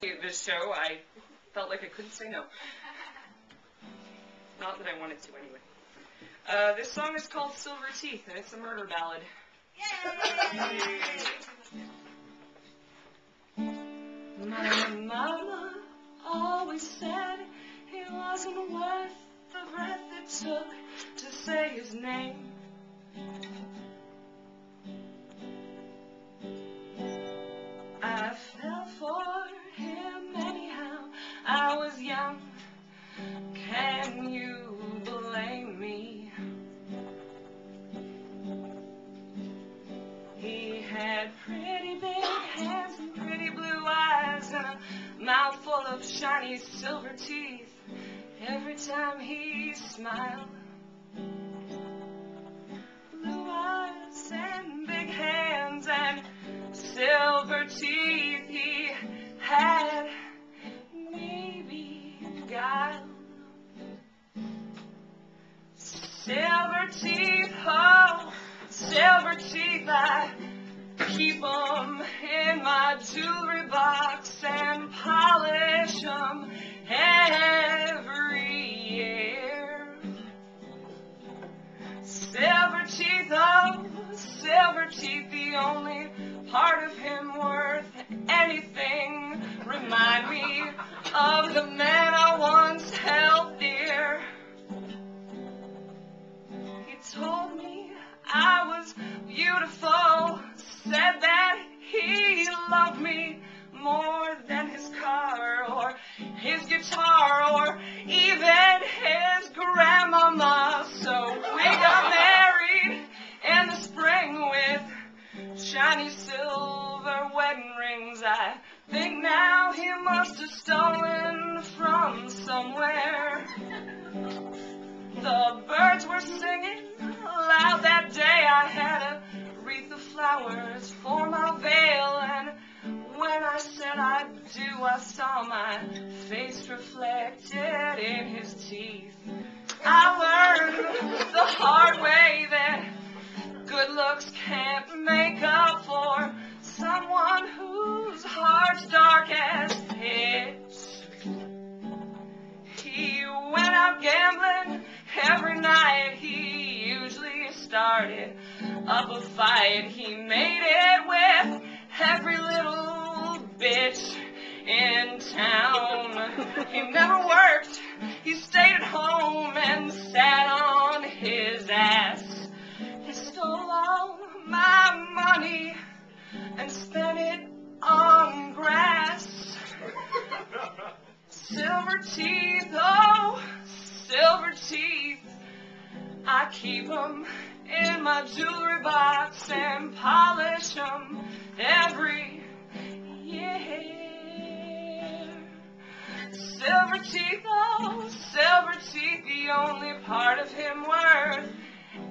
This show, I felt like I couldn't say no. Not that I wanted to, anyway. This song is called Silver Teeth, and it's a murder ballad. Yay! My mama always said it wasn't worth the breath it took to say his name. I fell for him anyhow. I was young. Can you blame me? He had pretty big hands and pretty blue eyes and a mouth full of shiny silver teeth every time he smiled. Blue eyes and big hands and silver teeth, he had maybe guile. Silver teeth, oh, silver teeth, I keep 'em in my jewelry box and polish 'em every year. Silver teeth, oh, silver teeth, the only part of him worth anything. Remind me of the man I once held dear. He told me I was beautiful, said that he loved me more than his car or his guitar or even his grandmama. So we got married in the spring with shiny silver wedding rings. I think now he must have stolen from somewhere. The birds were singing loud that day. I had a wreath of flowers for my veil, and when I said I do, I saw my face reflected in his teeth. I learned the hard way that good looks can't make up for someone whose heart's dark as pitch. He went out gambling every night. He usually started up a fight. He made it with every little bitch in town. He never worked. He stayed at home and sat on his ass. He stole all my money and spent it on grass. Silver teeth, oh, silver teeth, I keep 'em in my jewelry box and polish 'em every year. Silver teeth, oh, silver teeth, the only part of him worth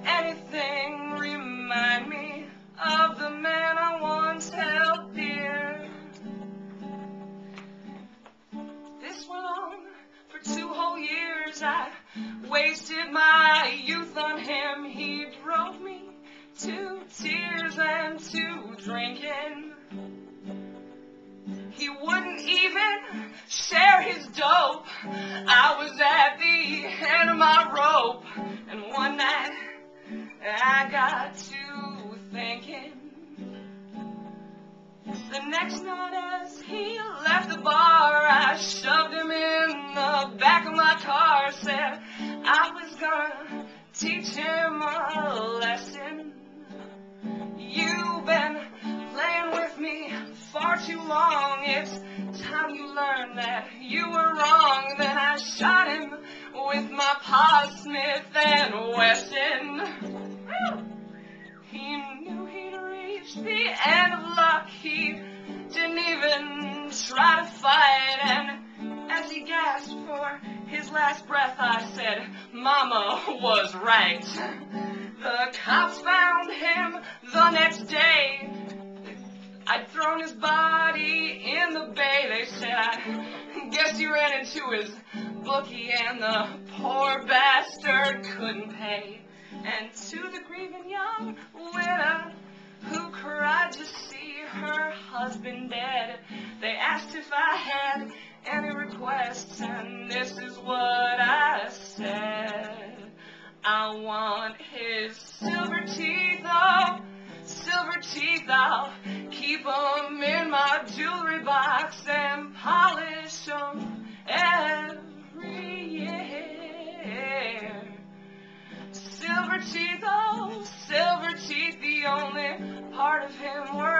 anything. Remind me of the man I once held dear. This went on for 2 whole years. I wasted my youth on him. He drove me to tears and to drinking. He wouldn't even share his dope. I was at the end of my rope, and one night I got to thinking. The next night as he left the bar, I shoved him in the back of my car, said I was gonna teach him a lesson. You've been playing with me far too long. It's time you learn that you were wrong. Then I shot him with my Pa Smith and Wesson. He knew he'd reached the end of luck. He didn't even try to fight. And as he gasped for his last breath, I said, Mama was right. The cops found him the next day. I'd thrown his body in the bay. They said, I guess he ran into his bookie and the poor bastard couldn't pay. And to the grieving young widow, who cried to see her husband dead. They asked if I had any requests, and this is what I said. I want his silver teeth, oh, silver teeth. I'll keep 'em in my jewelry box and polish 'em every year. Silver teeth, oh, silver teeth, the only part of him worth